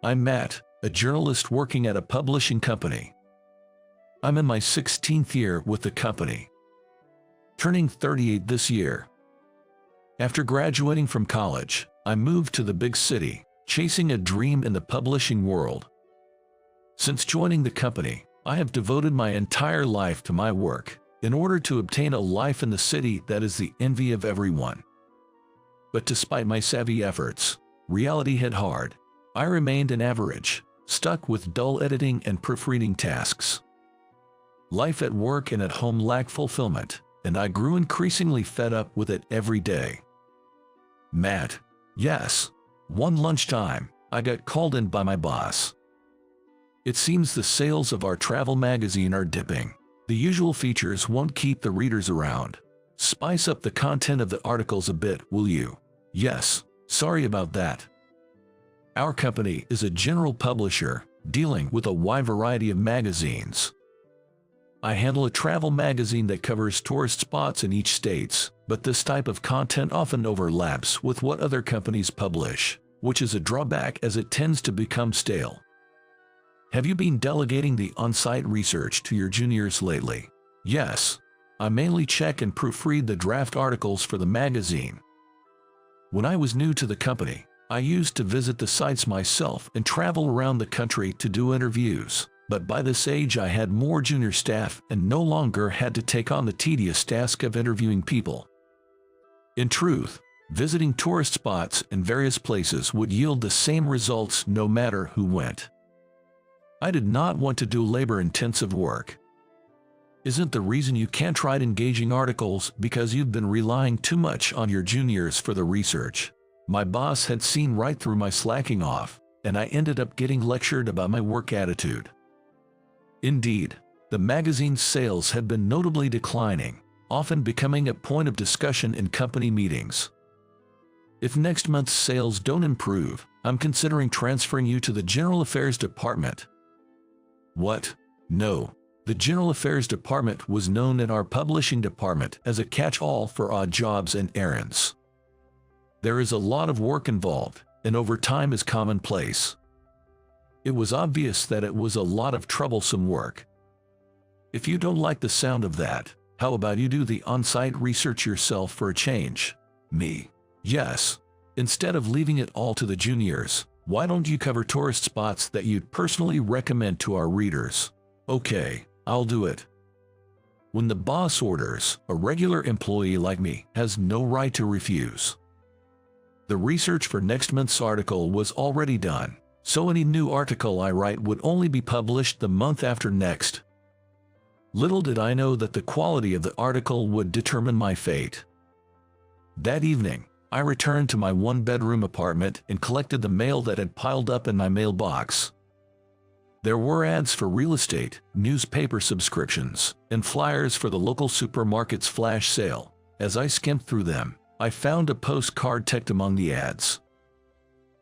I'm Matt, a journalist working at a publishing company. I'm in my 16th year with the company, turning 38 this year. After graduating from college, I moved to the big city, chasing a dream in the publishing world. Since joining the company, I have devoted my entire life to my work, in order to obtain a life in the city that is the envy of everyone. But despite my savvy efforts, reality hit hard. I remained an average, stuck with dull editing and proofreading tasks. Life at work and at home lacked fulfillment, and I grew increasingly fed up with it every day. Matt, yes, one lunchtime, I got called in by my boss. It seems the sales of our travel magazine are dipping. The usual features won't keep the readers around. Spice up the content of the articles a bit, will you? Yes, sorry about that. Our company is a general publisher, dealing with a wide variety of magazines. I handle a travel magazine that covers tourist spots in each state, but this type of content often overlaps with what other companies publish, which is a drawback as it tends to become stale. Have you been delegating the on-site research to your juniors lately? Yes. I mainly check and proofread the draft articles for the magazine. When I was new to the company, I used to visit the sites myself and travel around the country to do interviews, but by this age I had more junior staff and no longer had to take on the tedious task of interviewing people. In truth, visiting tourist spots in various places would yield the same results no matter who went. I did not want to do labor-intensive work. Isn't the reason you can't write engaging articles because you've been relying too much on your juniors for the research? My boss had seen right through my slacking off, and I ended up getting lectured about my work attitude. Indeed, the magazine's sales had been notably declining, often becoming a point of discussion in company meetings. If next month's sales don't improve, I'm considering transferring you to the General Affairs Department. What? No. The General Affairs Department was known in our publishing department as a catch-all for odd jobs and errands. There is a lot of work involved, and overtime is commonplace. It was obvious that it was a lot of troublesome work. If you don't like the sound of that, how about you do the on-site research yourself for a change? Me? Yes. Instead of leaving it all to the juniors, why don't you cover tourist spots that you'd personally recommend to our readers? Okay, I'll do it. When the boss orders, a regular employee like me has no right to refuse. The research for next month's article was already done, so any new article I write would only be published the month after next. Little did I know that the quality of the article would determine my fate. That evening, I returned to my one-bedroom apartment and collected the mail that had piled up in my mailbox. There were ads for real estate, newspaper subscriptions, and flyers for the local supermarket's flash sale. As I skimmed through them, I found a postcard tucked among the ads.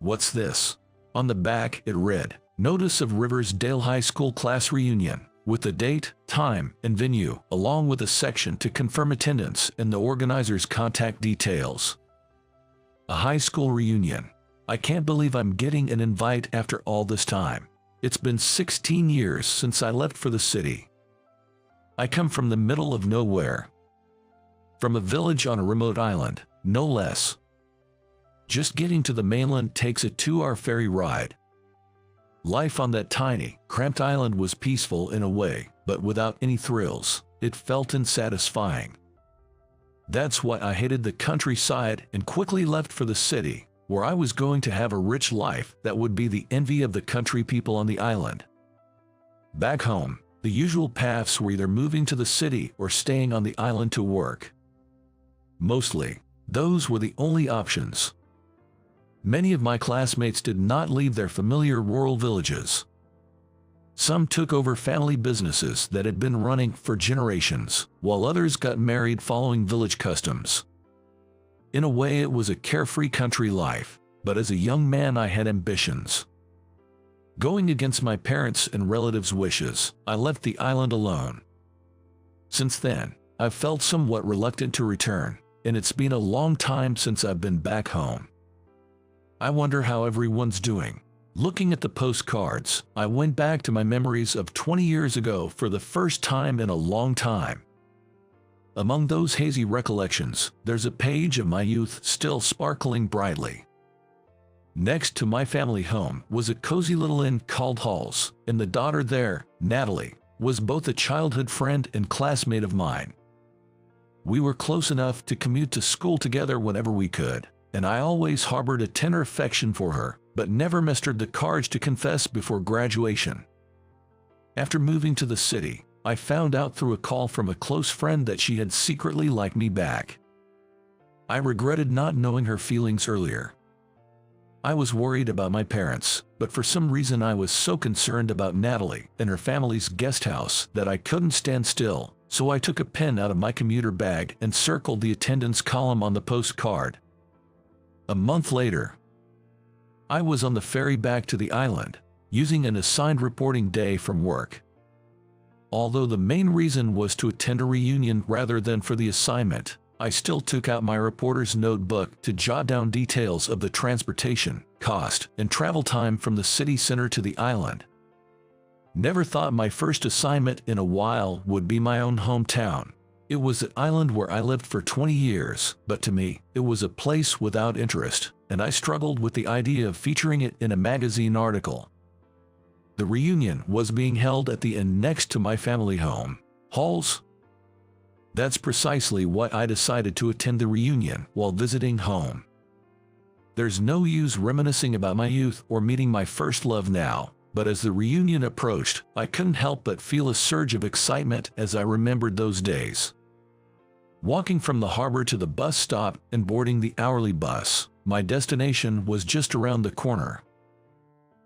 What's this? On the back, it read, "Notice of Riversdale High School class reunion," with the date, time, and venue, along with a section to confirm attendance and the organizer's contact details. A high school reunion. I can't believe I'm getting an invite after all this time. It's been 16 years since I left for the city. I come from the middle of nowhere. From a village on a remote island, no less. Just getting to the mainland takes a 2-hour ferry ride. Life on that tiny, cramped island was peaceful in a way, but without any thrills. It felt unsatisfying. That's why I hated the countryside and quickly left for the city, where I was going to have a rich life that would be the envy of the country people on the island. Back home, the usual paths were either moving to the city or staying on the island to work. Mostly, those were the only options. Many of my classmates did not leave their familiar rural villages. Some took over family businesses that had been running for generations, while others got married following village customs. In a way, it was a carefree country life, but as a young man I had ambitions. Going against my parents' and relatives' wishes, I left the island alone. Since then, I've felt somewhat reluctant to return, and it's been a long time since I've been back home. I wonder how everyone's doing. Looking at the postcards, I went back to my memories of 20 years ago for the first time in a long time. Among those hazy recollections, there's a page of my youth still sparkling brightly. Next to my family home was a cozy little inn called Halls, and the daughter there, Natalie, was both a childhood friend and classmate of mine. We were close enough to commute to school together whenever we could, and I always harbored a tender affection for her, but never mustered the courage to confess before graduation. After moving to the city, I found out through a call from a close friend that she had secretly liked me back. I regretted not knowing her feelings earlier. I was worried about my parents, but for some reason I was so concerned about Natalie and her family's guest house that I couldn't stand still, so I took a pen out of my commuter bag and circled the attendance column on the postcard. A month later, I was on the ferry back to the island, using an assigned reporting day from work. Although the main reason was to attend a reunion rather than for the assignment, I still took out my reporter's notebook to jot down details of the transportation, cost, and travel time from the city center to the island. Never thought my first assignment in a while would be my own hometown. It was an island where I lived for 20 years, but to me, it was a place without interest, and I struggled with the idea of featuring it in a magazine article. The reunion was being held at the inn next to my family home, Halls. That's precisely why I decided to attend the reunion while visiting home. There's no use reminiscing about my youth or meeting my first love now, but as the reunion approached, I couldn't help but feel a surge of excitement as I remembered those days. Walking from the harbor to the bus stop and boarding the hourly bus, my destination was just around the corner.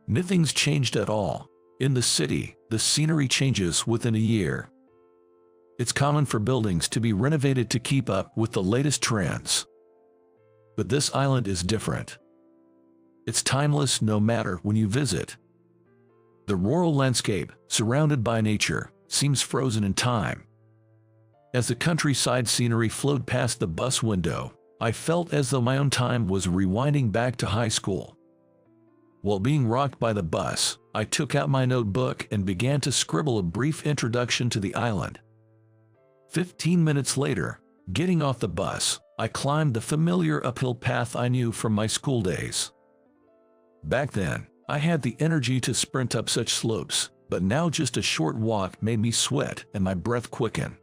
Nothing's changed at all. In the city, the scenery changes within a year. It's common for buildings to be renovated to keep up with the latest trends. But this island is different. It's timeless no matter when you visit. The rural landscape, surrounded by nature, seems frozen in time. As the countryside scenery flowed past the bus window, I felt as though my own time was rewinding back to high school. While being rocked by the bus, I took out my notebook and began to scribble a brief introduction to the island. 15 minutes later, getting off the bus, I climbed the familiar uphill path I knew from my school days. Back then, I had the energy to sprint up such slopes, but now just a short walk made me sweat and my breath quicken.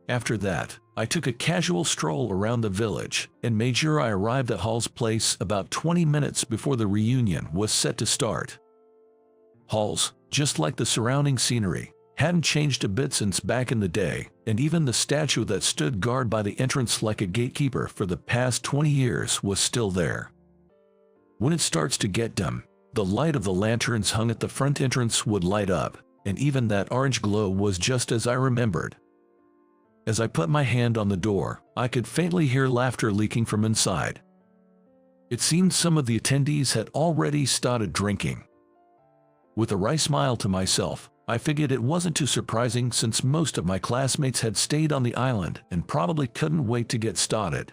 After that, I took a casual stroll around the village and made sure I arrived at Hall's place about 20 minutes before the reunion was set to start. Hall's, just like the surrounding scenery, hadn't changed a bit since back in the day, and even the statue that stood guard by the entrance like a gatekeeper for the past 20 years was still there. When it starts to get dim, the light of the lanterns hung at the front entrance would light up, and even that orange glow was just as I remembered. As I put my hand on the door, I could faintly hear laughter leaking from inside. It seemed some of the attendees had already started drinking. With a wry smile to myself, I figured it wasn't too surprising since most of my classmates had stayed on the island and probably couldn't wait to get started.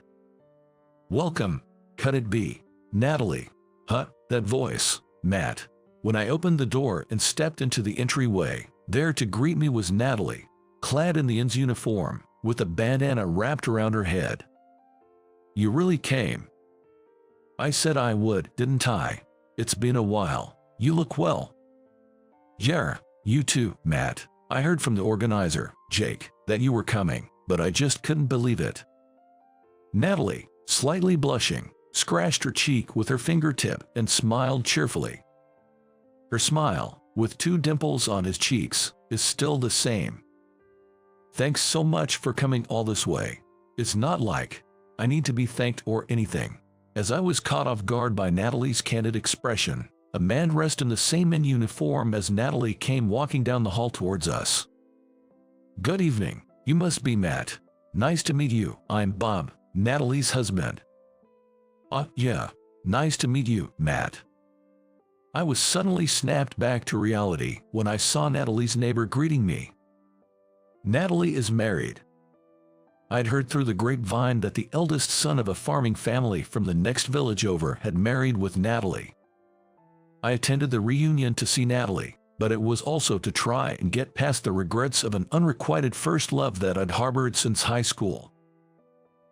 "Welcome, could it be Natalie?" "Huh, that voice, Matt." When I opened the door and stepped into the entryway, there to greet me was Natalie, clad in the inn's uniform, with a bandana wrapped around her head. "You really came." "I said I would, didn't I? It's been a while. You look well." "Yeah, you too, Matt. I heard from the organizer, Jake, that you were coming, but I just couldn't believe it." Natalie, slightly blushing, scratched her cheek with her fingertip and smiled cheerfully. Her smile, with two dimples on his cheeks, is still the same. "Thanks so much for coming all this way. It's not like I need to be thanked or anything." As I was caught off guard by Natalie's candid expression, a man dressed in the same in uniform as Natalie came walking down the hall towards us. "Good evening. You must be Matt. Nice to meet you. I'm Bob, Natalie's husband." Yeah. Nice to meet you, Matt." I was suddenly snapped back to reality when I saw Natalie's neighbor greeting me. Natalie is married. I'd heard through the grapevine that the eldest son of a farming family from the next village over had married with Natalie. I attended the reunion to see Natalie, but it was also to try and get past the regrets of an unrequited first love that I'd harbored since high school.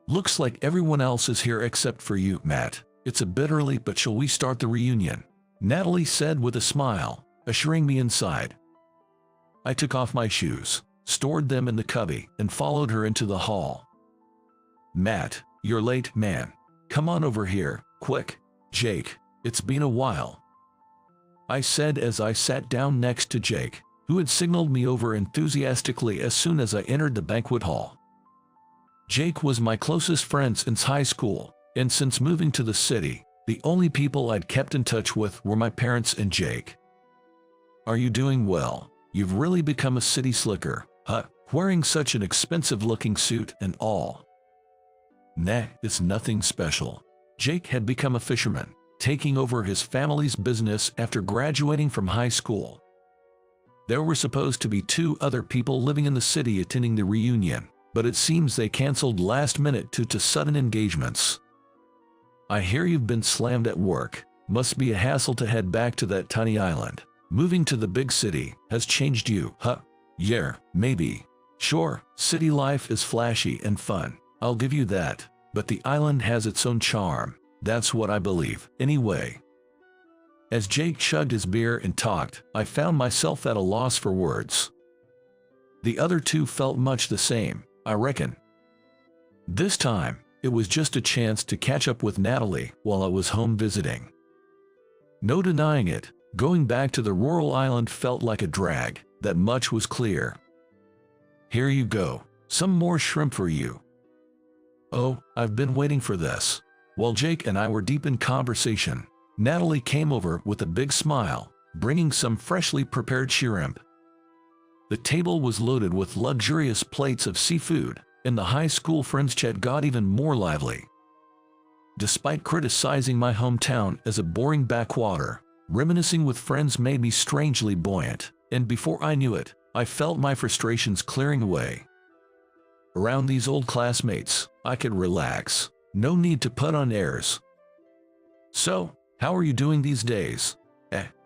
Looks like everyone else is here except for you, Matt. It's a bit early, but shall we start the reunion? Natalie said with a smile, assuring me inside. I took off my shoes, stored them in the cubby, and followed her into the hall. Matt, you're late, man. Come on over here, quick. Jake, it's been a while, I said as I sat down next to Jake, who had signaled me over enthusiastically as soon as I entered the banquet hall. Jake was my closest friend since high school, and since moving to the city, the only people I'd kept in touch with were my parents and Jake. Are you doing well? You've really become a city slicker, huh? Wearing such an expensive-looking suit and all. Nah, it's nothing special. Jake had become a fisherman, taking over his family's business after graduating from high school. There were supposed to be 2 other people living in the city attending the reunion, but it seems they canceled last minute due to sudden engagements. I hear you've been slammed at work. Must be a hassle to head back to that tiny island. Moving to the big city has changed you, huh? Yeah, maybe. Sure, city life is flashy and fun, I'll give you that, but the island has its own charm. That's what I believe, anyway. As Jake chugged his beer and talked, I found myself at a loss for words. The other 2 felt much the same, I reckon. This time, it was just a chance to catch up with Natalie while I was home visiting. No denying it, going back to the rural island felt like a drag, that much was clear. Here you go, some more shrimp for you. Oh, I've been waiting for this. While Jake and I were deep in conversation, Natalie came over with a big smile, bringing some freshly prepared shrimp. The table was loaded with luxurious plates of seafood, and the high school friends chat got even more lively. Despite criticizing my hometown as a boring backwater, reminiscing with friends made me strangely buoyant, and before I knew it, I felt my frustrations clearing away. Around these old classmates, I could relax. No need to put on airs. So, how are you doing these days?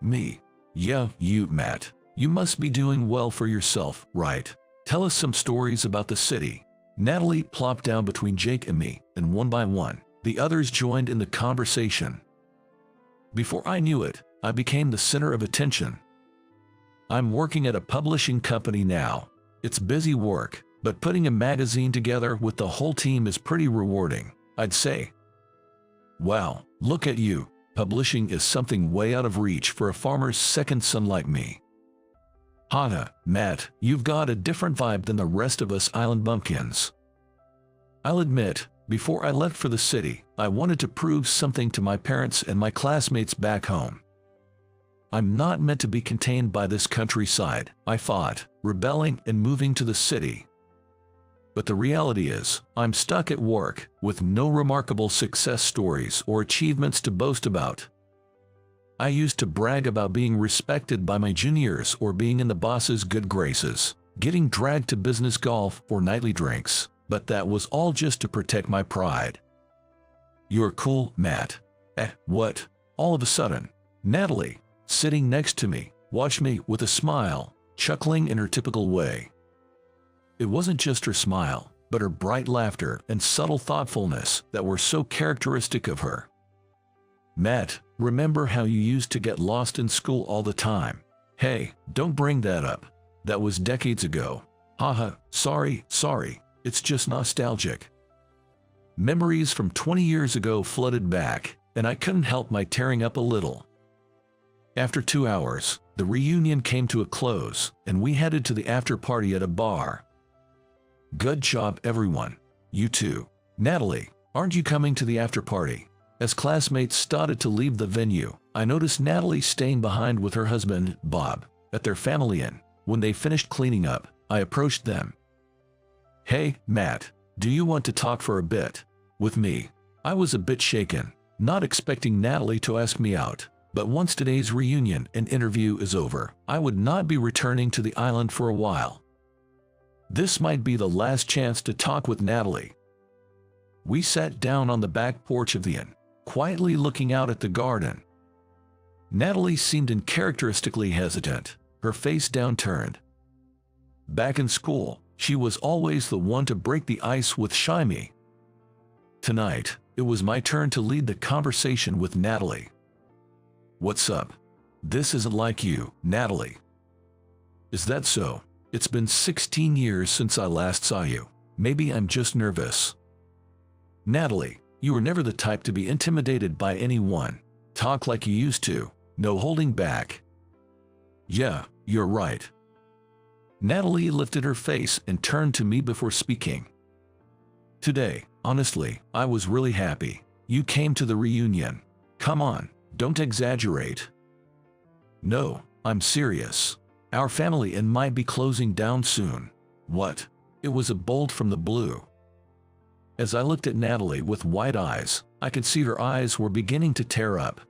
Me. Yeah, you, Matt. You must be doing well for yourself, right? Tell us some stories about the city. Natalie plopped down between Jake and me, and one by one, the others joined in the conversation. Before I knew it, I became the center of attention. I'm working at a publishing company now. It's busy work, but putting a magazine together with the whole team is pretty rewarding, I'd say. Wow, look at you. Publishing is something way out of reach for a farmer's second son like me. Hana, Matt, you've got a different vibe than the rest of us island bumpkins. I'll admit, before I left for the city, I wanted to prove something to my parents and my classmates back home. I'm not meant to be contained by this countryside, I thought, rebelling and moving to the city. But the reality is, I'm stuck at work, with no remarkable success stories or achievements to boast about. I used to brag about being respected by my juniors or being in the boss's good graces, getting dragged to business golf or nightly drinks, but that was all just to protect my pride. You're cool, Matt. What? All of a sudden, Natalie, sitting next to me, watched me with a smile, chuckling in her typical way. It wasn't just her smile, but her bright laughter and subtle thoughtfulness that were so characteristic of her. Matt, remember how you used to get lost in school all the time? Hey, don't bring that up. That was decades ago. Haha, sorry, it's just nostalgic. Memories from 20 years ago flooded back, and I couldn't help my tearing up a little. After 2 hours, the reunion came to a close, and we headed to the after party at a bar. Good job, everyone. You too. Natalie, aren't you coming to the after party? As classmates started to leave the venue, I noticed Natalie staying behind with her husband, Bob, at their family inn. When they finished cleaning up, I approached them. Hey, Matt, do you want to talk for a bit? With me? I was a bit shaken, not expecting Natalie to ask me out, but once today's reunion and interview is over, I would not be returning to the island for a while. This might be the last chance to talk with Natalie. We sat down on the back porch of the inn, quietly looking out at the garden. Natalie seemed uncharacteristically hesitant, her face downturned. Back in school, she was always the one to break the ice with Shymi. Tonight, it was my turn to lead the conversation with Natalie. "What's up? This isn't like you, Natalie." "Is that so? It's been 16 years since I last saw you. Maybe I'm just nervous." "Natalie, you were never the type to be intimidated by anyone. Talk like you used to, no holding back." "Yeah, you're right." Natalie lifted her face and turned to me before speaking. "Today, honestly, I was really happy. You came to the reunion. Come on, don't exaggerate." "No, I'm serious. Our family and might be closing down soon." "What?" It was a bolt from the blue. As I looked at Natalie with wide eyes, I could see her eyes were beginning to tear up.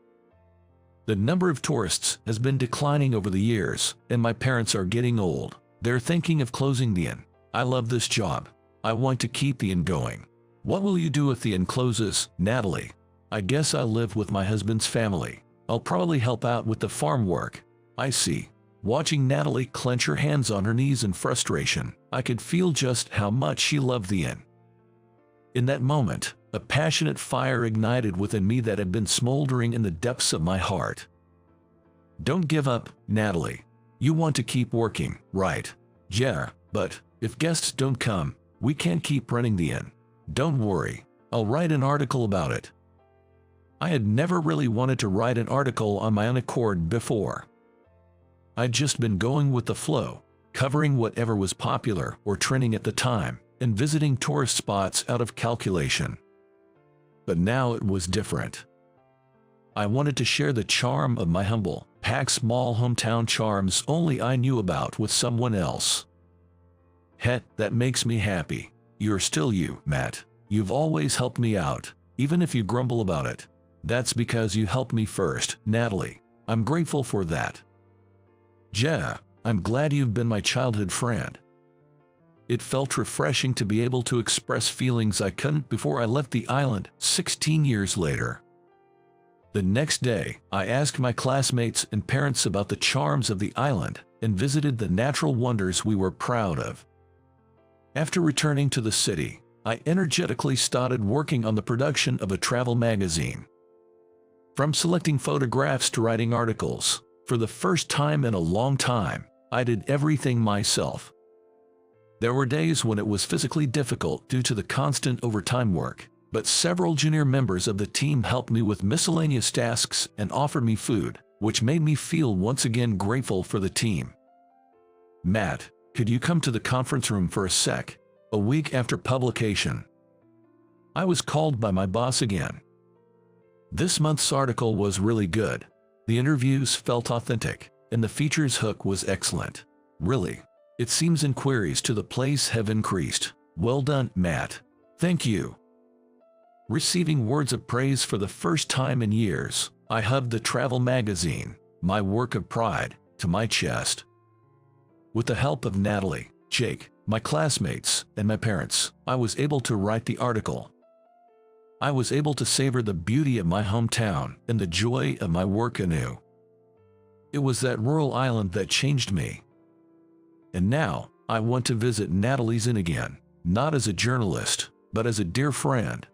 "The number of tourists has been declining over the years, and my parents are getting old. They're thinking of closing the inn. I love this job. I want to keep the inn going." "What will you do if the inn closes, Natalie?" "I guess I'll live with my husband's family. I'll probably help out with the farm work." "I see." Watching Natalie clench her hands on her knees in frustration, I could feel just how much she loved the inn. In that moment, a passionate fire ignited within me that had been smoldering in the depths of my heart. "Don't give up, Natalie. You want to keep working, right?" "Yeah, but if guests don't come, we can't keep running the inn." "Don't worry, I'll write an article about it." I had never really wanted to write an article on my own accord before. I'd just been going with the flow, covering whatever was popular or trending at the time, and visiting tourist spots out of calculation. But now it was different. I wanted to share the charm of my humble, packed small hometown charms only I knew about with someone else. "Heh, that makes me happy. You're still you, Matt. You've always helped me out, even if you grumble about it. That's because you helped me first, Natalie. I'm grateful for that." "Yeah, I'm glad you've been my childhood friend." It felt refreshing to be able to express feelings I couldn't before I left the island 16 years later. The next day, I asked my classmates and parents about the charms of the island and visited the natural wonders we were proud of. After returning to the city, I energetically started working on the production of a travel magazine. From selecting photographs to writing articles, for the first time in a long time, I did everything myself. There were days when it was physically difficult due to the constant overtime work, but several junior members of the team helped me with miscellaneous tasks and offered me food, which made me feel once again grateful for the team. "Matt, could you come to the conference room for a sec?" A week after publication, I was called by my boss again. This month's article was really good. The interviews felt authentic, and the features hook was excellent. "Really? It seems inquiries to the place have increased. Well done, Matt." "Thank you." Receiving words of praise for the first time in years, I hugged the travel magazine, my work of pride, to my chest. With the help of Natalie, Jake, my classmates, and my parents, I was able to write the article. I was able to savor the beauty of my hometown and the joy of my work anew. It was that rural island that changed me. And now, I want to visit Natalie's Inn again, not as a journalist, but as a dear friend.